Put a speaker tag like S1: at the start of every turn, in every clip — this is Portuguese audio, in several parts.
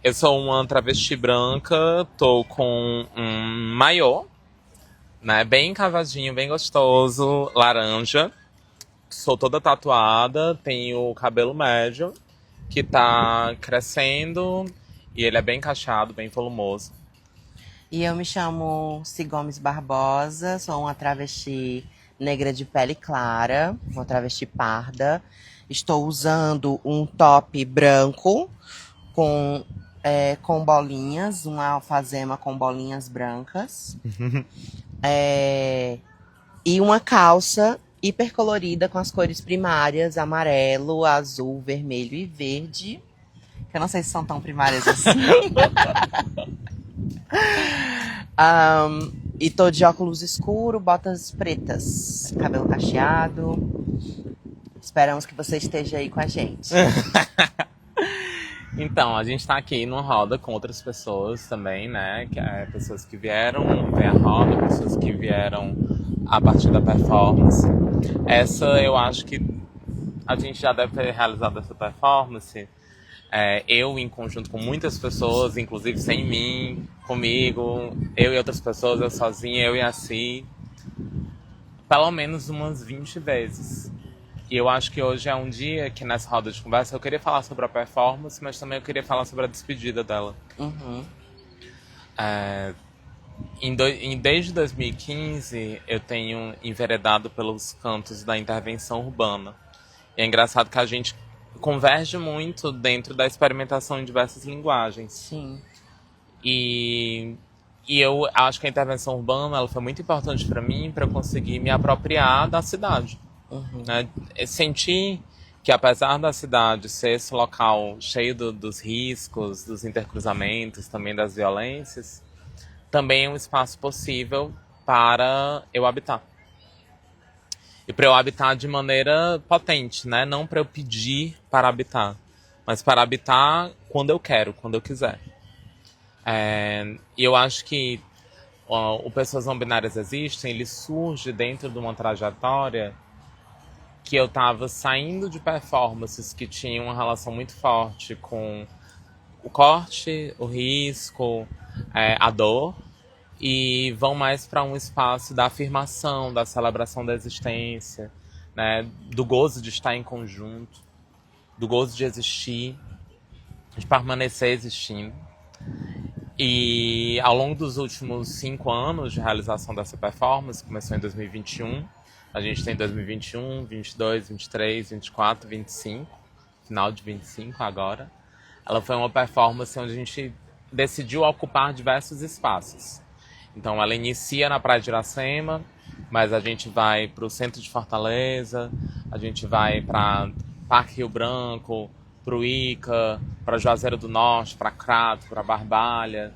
S1: Eu sou uma travesti branca, tô com um maiô, né? Bem cavadinho, bem gostoso, laranja. Sou toda tatuada, tenho o cabelo médio, que tá crescendo, e ele é bem cacheado, bem volumoso.
S2: E eu me chamo Cigomes Barbosa, sou uma travesti negra de pele clara, uma travesti parda. Estou usando um top branco com bolinhas, uma alfazema com bolinhas brancas. É, e uma calça hipercolorida com as cores primárias, amarelo, azul, vermelho e verde. Que eu não sei se são tão primárias assim. E tô de óculos escuro, botas pretas, cabelo cacheado. Esperamos que você esteja aí com a gente.
S1: Então, a gente tá aqui numa roda com outras pessoas também, né? Pessoas que vieram ver a roda, pessoas que vieram a partir da performance. Essa eu acho que a gente já deve ter realizado essa performance. Eu em conjunto com muitas pessoas, inclusive sem mim, comigo, eu e outras pessoas, eu sozinha, eu e a Si, pelo menos umas 20 vezes. E eu acho que hoje é um dia que nessa roda de conversa eu queria falar sobre a performance, mas também eu queria falar sobre a despedida dela.
S2: Uhum.
S1: Desde 2015 eu tenho enveredado pelos cantos da intervenção urbana. E é engraçado que a gente converge muito dentro da experimentação em diversas linguagens.
S2: Sim.
S1: E, e eu acho que a intervenção urbana ela foi muito importante para mim para eu conseguir me apropriar da cidade.
S2: Uhum.
S1: Né? Sentir que apesar da cidade ser esse local cheio dos riscos, dos intercruzamentos, também das violências, também é um espaço possível para eu habitar. E para eu habitar de maneira potente, né? Não para eu pedir para habitar, mas para habitar quando eu quero, quando eu quiser. E eu acho que o Pessoas Não Binárias Existem, ele surge dentro de uma trajetória que eu estava saindo de performances que tinham uma relação muito forte com o corte, o risco, a dor, e vão mais para um espaço da afirmação, da celebração da existência, né, do gozo de estar em conjunto, do gozo de existir, de permanecer existindo. E ao longo dos últimos 5 anos de realização dessa performance, começou em 2021, a gente tem 2021, 22, 23, 24, 25, final de 25 agora. Ela foi uma performance onde a gente decidiu ocupar diversos espaços. Então ela inicia na Praia de Iracema, mas a gente vai para o centro de Fortaleza, a gente vai para Parque Rio Branco, para o Ica, para Juazeiro do Norte, para Crato, para Barbalha,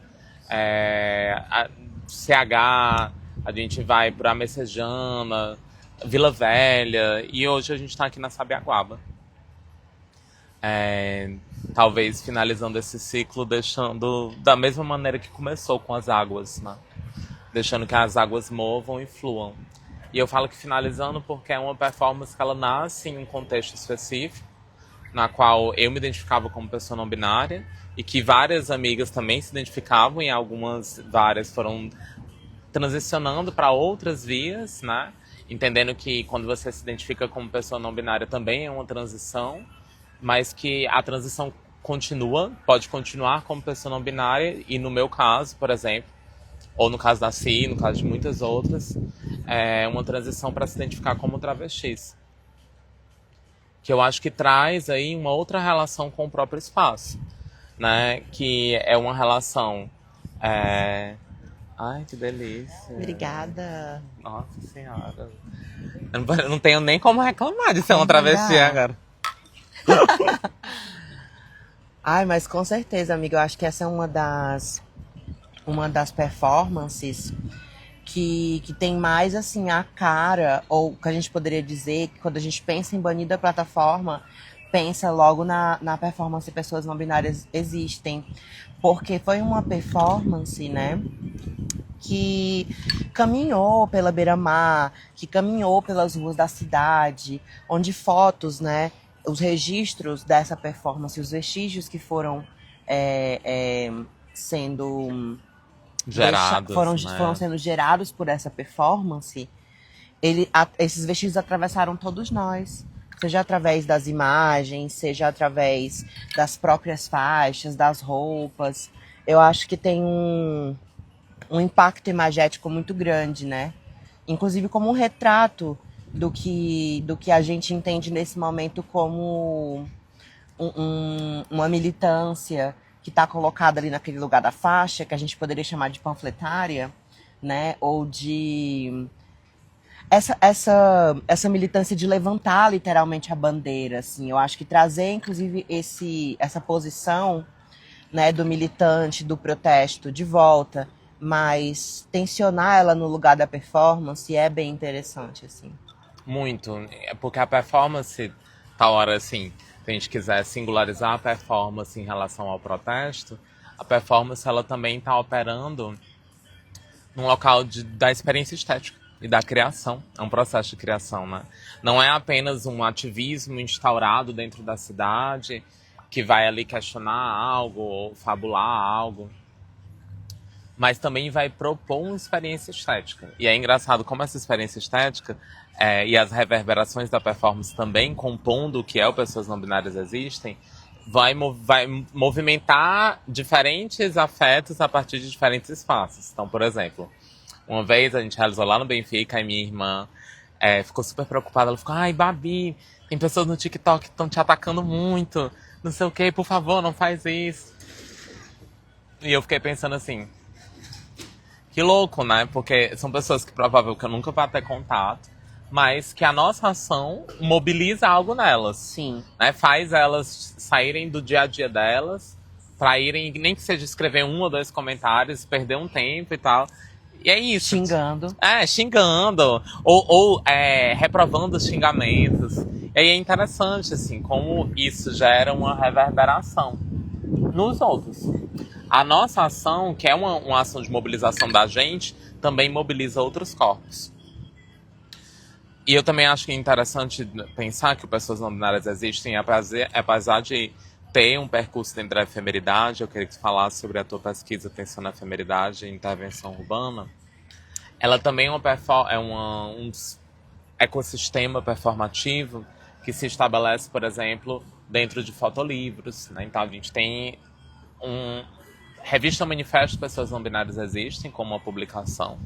S1: CH, a gente vai para Messejana, Vila Velha, e hoje a gente está aqui na Sabiaguaba. Talvez finalizando esse ciclo, deixando da mesma maneira que começou com as águas, né? Deixando que as águas movam e fluam. E eu falo que finalizando porque é uma performance que ela nasce em um contexto específico, na qual eu me identificava como pessoa não binária, e que várias amigas também se identificavam, e várias foram transicionando para outras vias, né? Entendendo que quando você se identifica como pessoa não binária também é uma transição, mas que a transição continua, pode continuar como pessoa não binária, e no meu caso, por exemplo, ou no caso da Si, no caso de muitas outras, é uma transição para se identificar como travestis. Que eu acho que traz aí uma outra relação com o próprio espaço, né? Que é uma relação... Ai, que delícia.
S2: Obrigada.
S1: Nossa Senhora. Eu não tenho nem como reclamar de ser uma travesti agora.
S2: Ai, mas com certeza, amiga, eu acho que essa é uma das performances que tem mais, assim, a cara, ou que a gente poderia dizer, que quando a gente pensa em Banir da Plataforma, pensa logo na performance Pessoas Não Binárias Existem. Porque foi uma performance, né, que caminhou pela beira-mar, que caminhou pelas ruas da cidade, onde fotos, né, os registros dessa performance, os vestígios que foram sendo
S1: Gerados,
S2: foram
S1: né?
S2: sendo gerados por essa performance, esses vestígios atravessaram todos nós. Seja através das imagens, seja através das próprias faixas, das roupas. Eu acho que tem um impacto imagético muito grande, né? Inclusive como um retrato do que a gente entende nesse momento como uma militância que está colocada ali naquele lugar da faixa, que a gente poderia chamar de panfletária, né? Ou de essa militância de levantar literalmente a bandeira, assim. Eu acho que trazer, inclusive, essa posição, né, do militante, do protesto de volta, mas tensionar ela no lugar da performance é bem interessante, assim.
S1: Muito. É porque a performance, tal hora assim, se a gente quiser singularizar a performance em relação ao protesto, a performance ela também está operando num local da experiência estética e da criação. É um processo de criação, né? Não é apenas um ativismo instaurado dentro da cidade que vai ali questionar algo ou fabular algo, mas também vai propor uma experiência estética. E é engraçado como essa experiência estética e as reverberações da performance também, compondo o que é o Pessoas Não Binárias Existem, vai movimentar diferentes afetos a partir de diferentes espaços. Então, por exemplo, uma vez a gente realizou lá no Benfica e minha irmã ficou super preocupada. Ela ficou, ai, Babi, tem pessoas no TikTok que estão te atacando muito, não sei o que, por favor, não faz isso. E eu fiquei pensando assim, que louco, né? Porque são pessoas que provavelmente eu nunca vou ter contato, mas que a nossa ação mobiliza algo nelas.
S2: Sim.
S1: Né? Faz elas saírem do dia a dia delas, pra irem, nem que seja escrever um ou dois comentários, perder um tempo e tal. E é isso.
S2: Xingando.
S1: Xingando. Ou reprovando os xingamentos. E aí é interessante, assim, como isso gera uma reverberação nos outros. A nossa ação, que é uma ação de mobilização da gente, também mobiliza outros corpos. E eu também acho que é interessante pensar que o Pessoas Não Binárias Existem, apesar de ter um percurso dentro da efemeridade, eu queria que você falasse sobre a tua pesquisa Tensão na Efemeridade e Intervenção Urbana. Ela também é um ecossistema performativo que se estabelece, por exemplo, dentro de fotolivros. Né? Então a gente tem Revista Manifesto Pessoas Não Binárias Existem como uma publicação.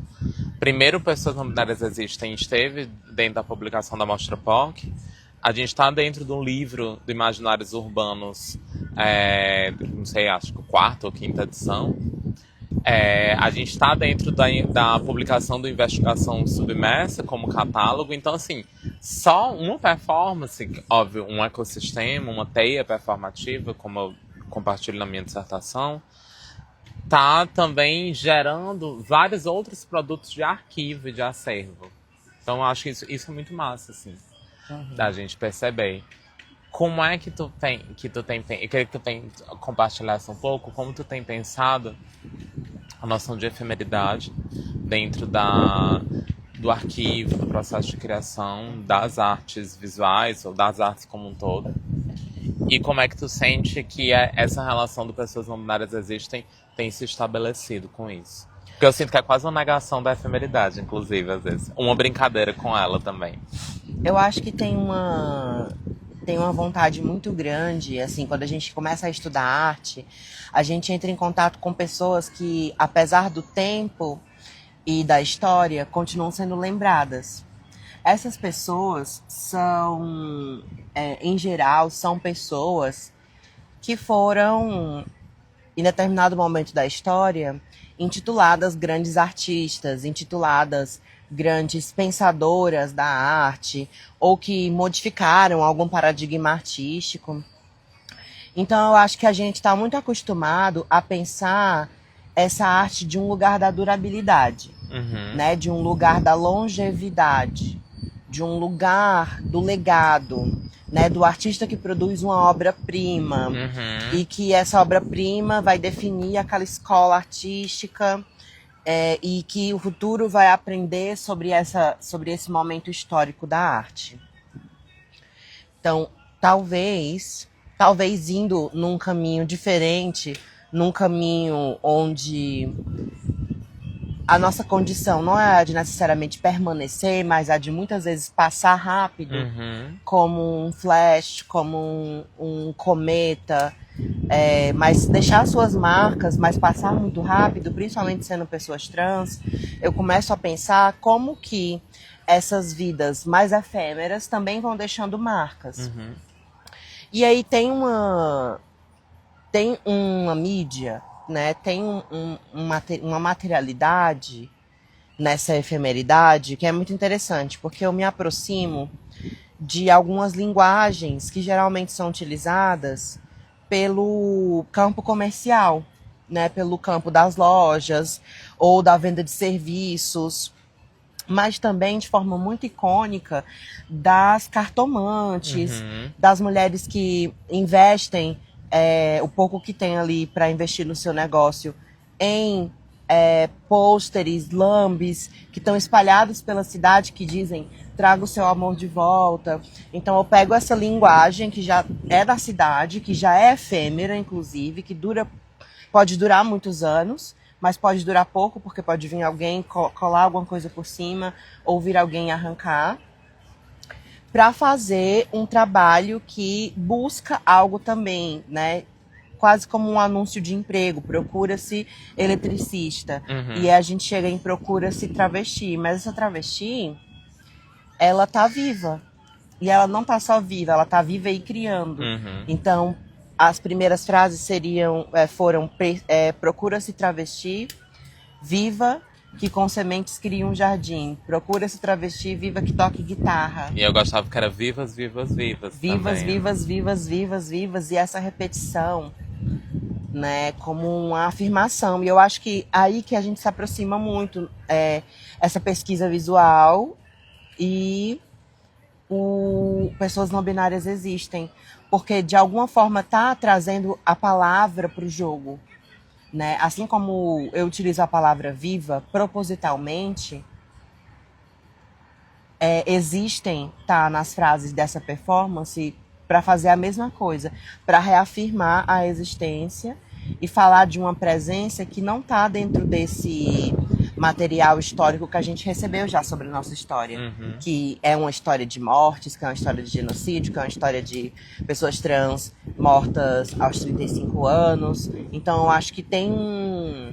S1: Primeiro, Pessoas Não Binárias Existem esteve dentro da publicação da Mostra POC. A gente está dentro de um livro de Imaginários Urbanos, não sei, acho que a quarta ou quinta edição. A gente está dentro da publicação do Investigação Submersa como catálogo. Então, assim, só uma performance, óbvio, um ecossistema, uma teia performativa, como eu compartilho na minha dissertação, tá também gerando vários outros produtos de arquivo e de acervo. Então, eu acho que isso é muito massa, assim, da gente perceber. Como é que tu tem... Eu queria que tu compartilhasse um pouco como tu tem pensado a noção de efemeridade dentro do arquivo, do processo de criação, das artes visuais ou das artes como um todo. E como é que tu sente que essa relação do Pessoas Não Binárias Existem tem se estabelecido com isso? Porque eu sinto que é quase uma negação da efemeridade, inclusive, às vezes. Uma brincadeira com ela também.
S2: Eu acho que tem uma vontade muito grande, assim, quando a gente começa a estudar arte, a gente entra em contato com pessoas que, apesar do tempo e da história, continuam sendo lembradas. Essas pessoas são, em geral, são pessoas que foram, em determinado momento da história, intituladas grandes artistas, intituladas grandes pensadoras da arte, ou que modificaram algum paradigma artístico. Então, eu acho que a gente está muito acostumado a pensar essa arte de um lugar da durabilidade, né? De um lugar da longevidade, de um lugar do legado, né? Do artista que produz uma obra-prima e que essa obra-prima vai definir aquela escola artística e que o futuro vai aprender sobre esse momento histórico da arte. Então, talvez indo num caminho diferente, num caminho onde a nossa condição não é a de necessariamente permanecer, mas a de muitas vezes passar rápido, como um flash, como um cometa, mas deixar suas marcas, mas passar muito rápido, principalmente sendo pessoas trans, eu começo a pensar como que essas vidas mais efêmeras também vão deixando marcas. E aí tem uma mídia, né? Tem uma materialidade nessa efemeridade que é muito interessante, porque eu me aproximo de algumas linguagens que geralmente são utilizadas pelo campo comercial, né? Pelo campo das lojas ou da venda de serviços, mas também de forma muito icônica das cartomantes, das mulheres que investem o pouco que tem ali para investir no seu negócio em pôsteres, lambes, que estão espalhados pela cidade, que dizem traga o seu amor de volta. Então eu pego essa linguagem que já é da cidade, que já é efêmera, inclusive, que pode durar muitos anos, mas pode durar pouco, porque pode vir alguém colar alguma coisa por cima, ou vir alguém arrancar, para fazer um trabalho que busca algo também, né? Quase como um anúncio de emprego, procura-se eletricista. E a gente chega em procura-se travesti, mas essa travesti, ela tá viva. E ela não tá só viva, ela tá viva e criando. Então, as primeiras frases foram procura-se travesti, viva, que com sementes cria um jardim. Procura-se travesti, viva, que toque guitarra.
S1: E eu gostava que era vivas, vivas, vivas.
S2: Vivas,
S1: também.
S2: vivas, vivas, vivas, vivas. E essa repetição, né, como uma afirmação. E eu acho que aí que a gente se aproxima muito, essa pesquisa visual e pessoas não binárias existem. Porque, de alguma forma, está trazendo a palavra para o jogo. Né? Assim como eu utilizo a palavra viva propositalmente, existem nas frases dessa performance para fazer a mesma coisa, para reafirmar a existência e falar de uma presença que não está dentro desse material histórico que a gente recebeu já sobre a nossa história, que é uma história de mortes, que é uma história de genocídio, que é uma história de pessoas trans mortas aos 35 anos. Então eu acho que tem um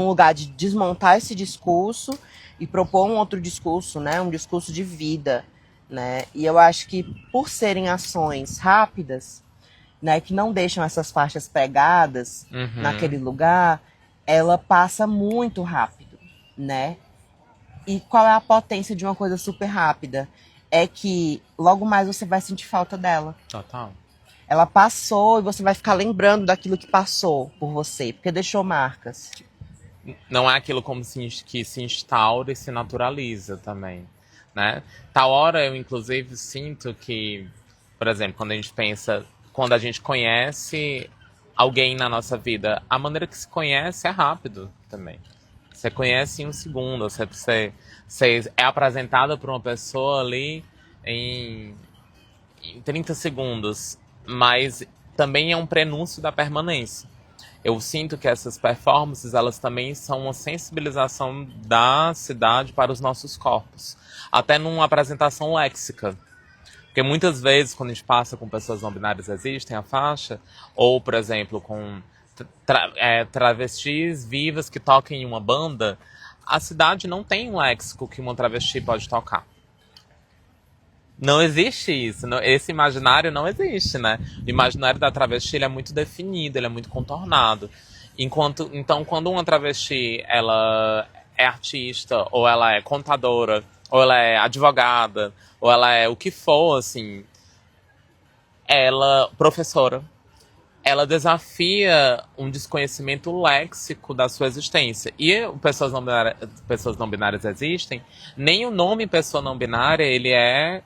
S2: lugar de desmontar esse discurso e propor um outro discurso, né? Um discurso de vida, né? E eu acho que por serem ações rápidas, né, que não deixam essas faixas pregadas naquele lugar, ela passa muito rápido, né? E qual é a potência de uma coisa super rápida? É que logo mais você vai sentir falta dela.
S1: Total.
S2: Ela passou e você vai ficar lembrando daquilo que passou por você, porque deixou marcas.
S1: Não é aquilo como que se instaura e se naturaliza também, né? Tal hora eu, inclusive, sinto que, por exemplo, quando a gente conhece alguém na nossa vida, a maneira que se conhece é rápido também. Você conhece em um segundo, você é apresentada por uma pessoa ali em 30 segundos, mas também é um prenúncio da permanência. Eu sinto que essas performances, elas também são uma sensibilização da cidade para os nossos corpos. Até numa apresentação léxica. Porque muitas vezes, quando a gente passa com pessoas não binárias existem, a faixa, ou, por exemplo, com travestis vivas que tocam em uma banda, a cidade não tem um léxico que uma travesti pode tocar. Não existe isso. Esse imaginário não existe, né? O imaginário da travesti ele é muito definido, ele é muito contornado. Então, quando uma travesti ela é artista, ou ela é contadora, ou ela é advogada, ou ela é o que for, assim, professora, ela desafia um desconhecimento léxico da sua existência. E pessoas não binárias existem, nem o nome pessoa não binária, ele é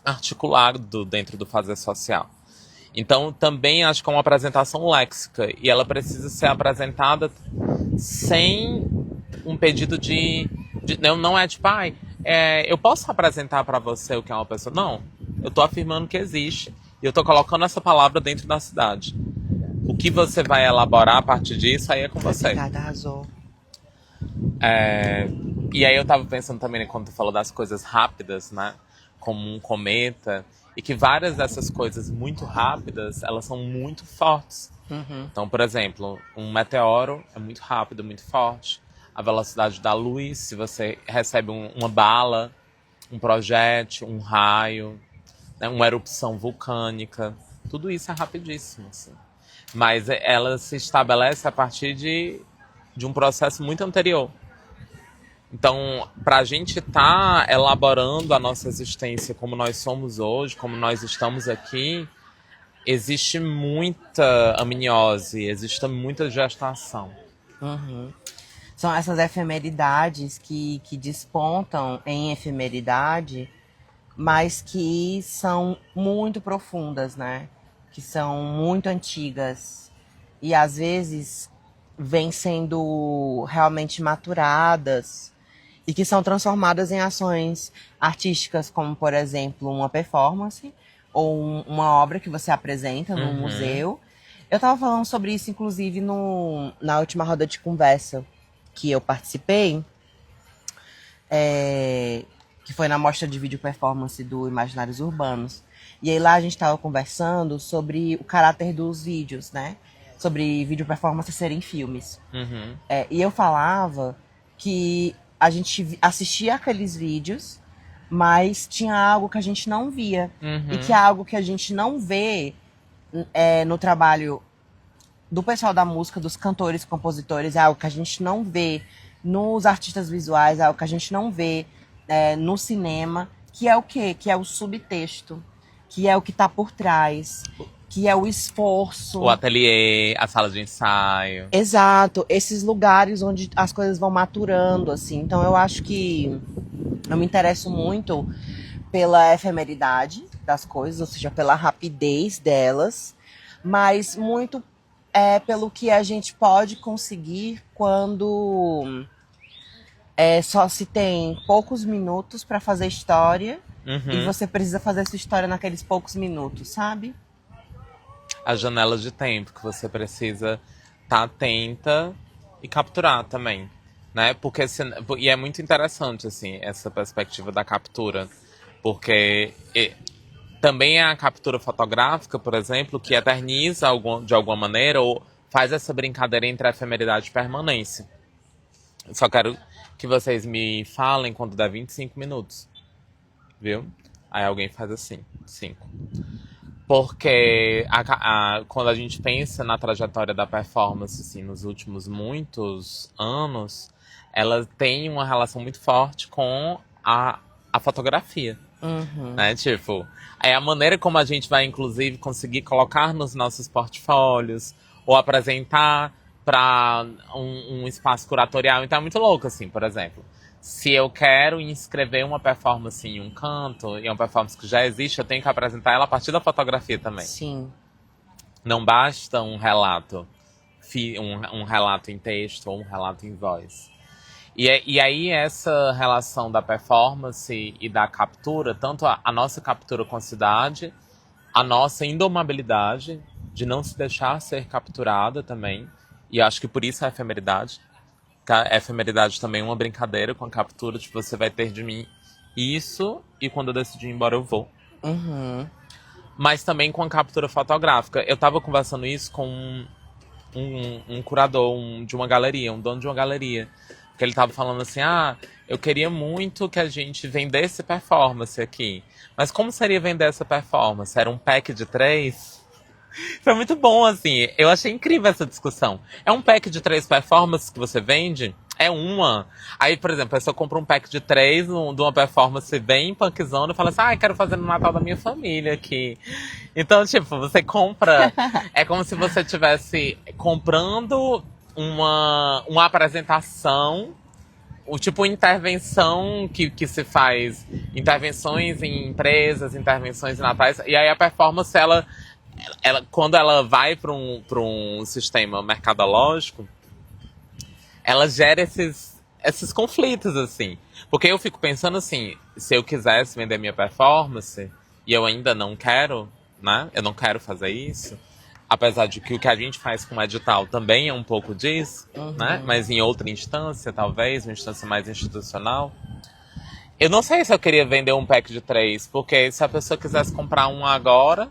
S1: articulado dentro do fazer social. Então, também acho que é uma apresentação léxica, e ela precisa ser apresentada sem um pedido não é tipo, eu posso apresentar pra você o que é uma pessoa? Não, eu tô afirmando que existe. E eu tô colocando essa palavra dentro da cidade. O que você vai elaborar a partir disso, aí é com você.
S2: Obrigada, arrasou.
S1: E aí eu tava pensando também, né, quando tu falou das coisas rápidas, né? Como um cometa. E que várias dessas coisas muito rápidas, elas são muito fortes. Então, por exemplo, um meteoro é muito rápido, muito forte. A velocidade da luz, se você recebe uma bala, um projétil, um raio, né, uma erupção vulcânica, tudo isso é rapidíssimo, assim. Mas ela se estabelece a partir de um processo muito anterior. Então, para a gente estar elaborando a nossa existência como nós somos hoje, como nós estamos aqui, existe muita amniose, existe muita gestação.
S2: São essas efemeridades que despontam em efemeridade, mas que são muito profundas, né? Que são muito antigas. E às vezes vêm sendo realmente maturadas e que são transformadas em ações artísticas, como, por exemplo, uma performance ou uma obra que você apresenta num museu. Eu estava falando sobre isso, inclusive, na última roda de conversa que eu participei, que foi na mostra de vídeo performance do Imaginários Urbanos. E aí lá a gente estava conversando sobre o caráter dos vídeos, né? Sobre vídeo performance serem filmes. E eu falava que a gente assistia aqueles vídeos, mas tinha algo que a gente não via. E que é algo que a gente não vê no trabalho do pessoal da música, dos cantores, compositores, é algo que a gente não vê nos artistas visuais, é algo que a gente não vê no cinema, que é o quê? Que é o subtexto, que é o que está por trás, que é o esforço.
S1: O ateliê, a sala de ensaio.
S2: Exato, esses lugares onde as coisas vão maturando, assim. Então eu acho que eu me interesso muito pela efemeridade das coisas, ou seja, pela rapidez delas, mas muito pelo que a gente pode conseguir quando só se tem poucos minutos para fazer história e você precisa fazer essa história naqueles poucos minutos, sabe?
S1: A janela de tempo que você precisa estar atenta e capturar também, né? E é muito interessante, assim, essa perspectiva da captura, porque também é a captura fotográfica, por exemplo, que eterniza de alguma maneira ou faz essa brincadeira entre a efemeridade e permanência. Só quero que vocês me falem quando der 25 minutos, viu? Aí alguém faz assim, 5. Porque quando a gente pensa na trajetória da performance, assim, nos últimos muitos anos, ela tem uma relação muito forte com a fotografia. Né? Tipo, é a maneira como a gente vai, inclusive, conseguir colocar nos nossos portfólios ou apresentar para um espaço curatorial. Então é muito louco, assim, por exemplo. Se eu quero inscrever uma performance em um canto, e é uma performance que já existe, eu tenho que apresentar ela a partir da fotografia também.
S2: Sim.
S1: Não basta um relato, um relato em texto ou um relato em voz. E aí essa relação da performance e da captura, tanto a nossa captura com a cidade, a nossa indomabilidade de não se deixar ser capturada também, e acho que por isso a efemeridade. A efemeridade também é uma brincadeira com a captura, tipo, você vai ter de mim isso, e quando eu decidir ir embora eu vou. Mas também com a captura fotográfica. Eu tava conversando isso com um curador de uma galeria, um dono de uma galeria. Que ele tava falando assim, eu queria muito que a gente vendesse performance aqui. Mas como seria vender essa performance? Era um pack de 3? Foi muito bom, assim. Eu achei incrível essa discussão. É um pack de 3 performances que você vende? É uma. Aí, por exemplo, a pessoa compra um pack de 3 de uma performance bem punkzona e fala assim, quero fazer no Natal da minha família aqui. Então, tipo, você compra... É como se você estivesse comprando uma apresentação, tipo intervenção que se faz, intervenções em empresas, intervenções em natais, e aí a performance, ela quando ela vai para um sistema mercadológico, ela gera esses conflitos, assim. Porque eu fico pensando assim, se eu quisesse vender minha performance, e eu ainda não quero, né? Eu não quero fazer isso. Apesar de que o que a gente faz com o edital também é um pouco disso, né? Mas em outra instância, talvez, uma instância mais institucional. Eu não sei se eu queria vender um pack de 3, porque se a pessoa quisesse comprar um agora,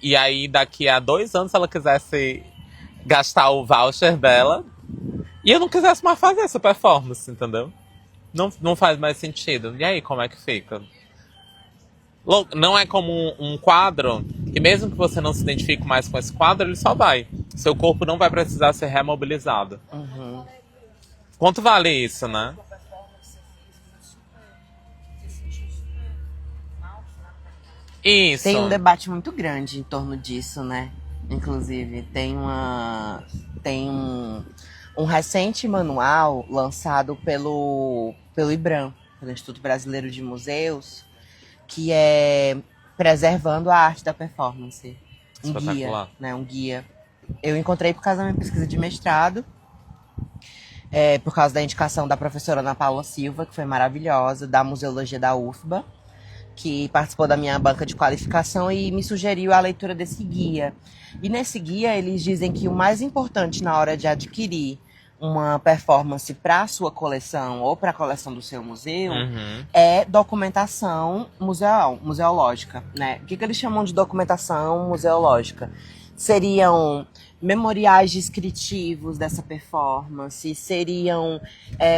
S1: e aí daqui a 2 anos ela quisesse gastar o voucher dela, e eu não quisesse mais fazer essa performance, entendeu? Não faz mais sentido. E aí, como é que fica? Não é como um quadro, que mesmo que você não se identifique mais com esse quadro, ele só vai. Seu corpo não vai precisar ser remobilizado. Quanto vale isso, né? Isso.
S2: Tem um debate muito grande em torno disso, né? Inclusive, tem um recente manual lançado pelo IBRAM, pelo Instituto Brasileiro de Museus, que é Preservando a Arte da Performance. Um guia, né? Um guia. Eu encontrei por causa da minha pesquisa de mestrado, por causa da indicação da professora Ana Paula Silva, que foi maravilhosa, da Museologia da UFBA, que participou da minha banca de qualificação e me sugeriu a leitura desse guia. E nesse guia eles dizem que o mais importante na hora de adquirir uma performance para a sua coleção ou para a coleção do seu museu é documentação museológica, né? O que eles chamam de documentação museológica? Seriam memoriais descritivos dessa performance, seriam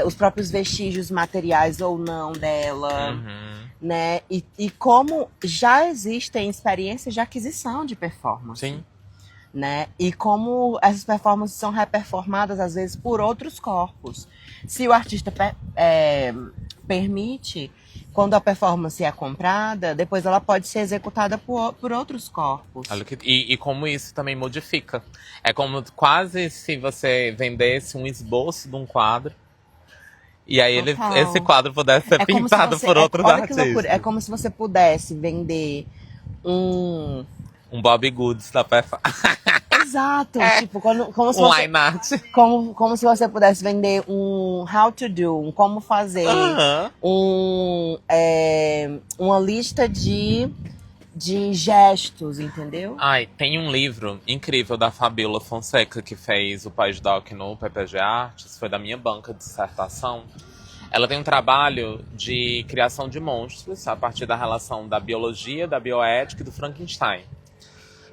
S2: os próprios vestígios materiais ou não dela, né? E como já existem experiências de aquisição de performance.
S1: Sim.
S2: Né? E como essas performances são reperformadas, às vezes, por outros corpos. Se o artista permite, quando a performance é comprada, depois ela pode ser executada por outros corpos.
S1: E como isso também modifica. É como quase se você vendesse um esboço de um quadro, e aí esse quadro pudesse ser pintado por outros artistas.
S2: É como se você pudesse vender um
S1: Bob Goods da performance.
S2: Exato, tipo, como se
S1: line art.
S2: Como se você pudesse vender um how to do, um como fazer, uma lista de gestos, entendeu?
S1: Ai, tem um livro incrível da Fabiola Fonseca, que fez o pós-doc no PPG Artes, foi da minha banca de dissertação. Ela tem um trabalho de criação de monstros a partir da relação da biologia, da bioética e do Frankenstein.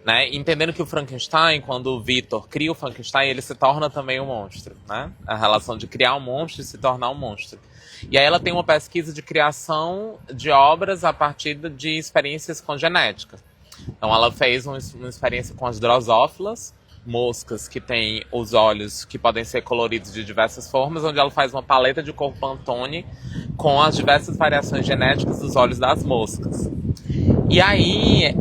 S1: Né? Entendendo que o Frankenstein, quando o Victor cria o Frankenstein, ele se torna também um monstro. Né? A relação de criar um monstro e se tornar um monstro. E aí ela tem uma pesquisa de criação de obras a partir de experiências com genética. Então ela fez uma experiência com as drosófilas, moscas que têm os olhos que podem ser coloridos de diversas formas, onde ela faz uma paleta de cor Pantone com as diversas variações genéticas dos olhos das moscas. E aí,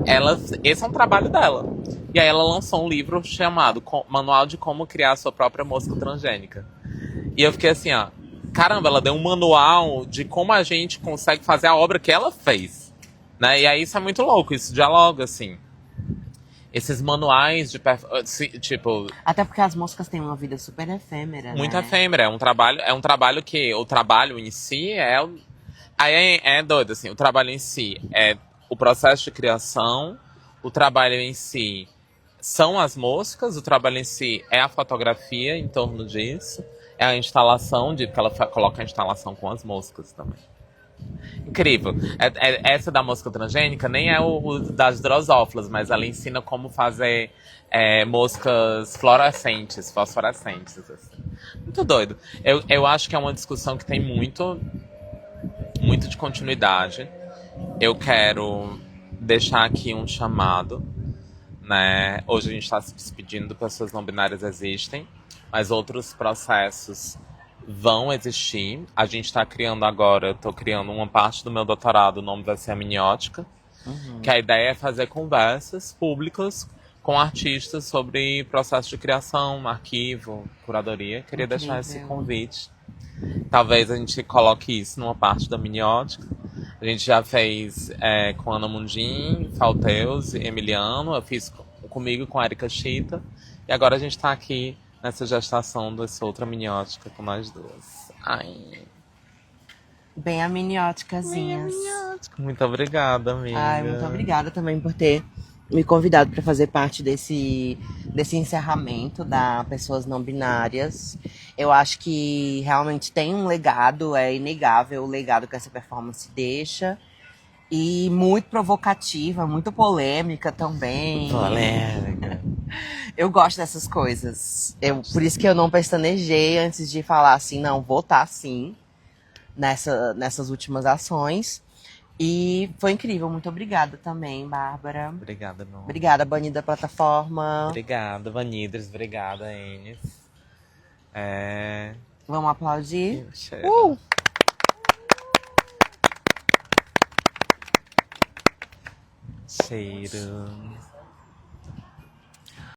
S1: esse é um trabalho dela. E aí ela lançou um livro chamado Manual de Como Criar a Sua Própria Mosca Transgênica. E eu fiquei assim, ó, caramba, ela deu um manual de como a gente consegue fazer a obra que ela fez. Né? E aí isso é muito louco, isso dialoga, assim. Esses manuais de tipo...
S2: Até porque as moscas têm uma vida super efêmera,
S1: muito
S2: né?
S1: efêmera, é um trabalho que... O trabalho em si Aí é doido, assim, o trabalho em si é o processo de criação, o trabalho em si são as moscas, o trabalho em si é a fotografia em torno disso, é a instalação, porque ela coloca a instalação com as moscas também. Incrível. Essa da mosca transgênica nem é o das drosófilas, mas ela ensina como fazer moscas fosforescentes. Assim. Muito doido. Eu acho que é uma discussão que tem muito de continuidade. Eu quero deixar aqui um chamado, né? Hoje a gente está se despedindo, pessoas não binárias existem, mas outros processos vão existir. A gente está criando agora, eu estou criando uma parte do meu doutorado, o nome vai ser a Miniótica, que a ideia é fazer conversas públicas com artistas sobre processo de criação, arquivo, curadoria. Queria deixar esse convite. Talvez a gente coloque isso numa parte da Miniótica. A gente já fez com Ana Mundim, Falteus e Emiliano. Eu fiz comigo com a Erika Chita. E agora a gente está aqui nessa gestação dessa outra Miniótica com nós duas. Ai,
S2: Bem amnióticazinhas.
S1: muito obrigada, amiga.
S2: Ai, muito obrigada também por ter me convidado para fazer parte desse encerramento da Pessoas Não Binárias. Eu acho que realmente tem um legado, é inegável o legado que essa performance deixa. E muito provocativa, muito polêmica também.
S1: Polêmica.
S2: Eu gosto dessas coisas. Por isso que eu não pestanejei antes de falar assim, não, vou estar sim nessas últimas ações. E foi incrível, muito obrigada também, Bárbara.
S1: Obrigada, não.
S2: Obrigada, Bani da plataforma.
S1: Obrigada, Vanidres. Obrigada, Enes.
S2: Vamos aplaudir?
S1: Cheiro. Cheiro.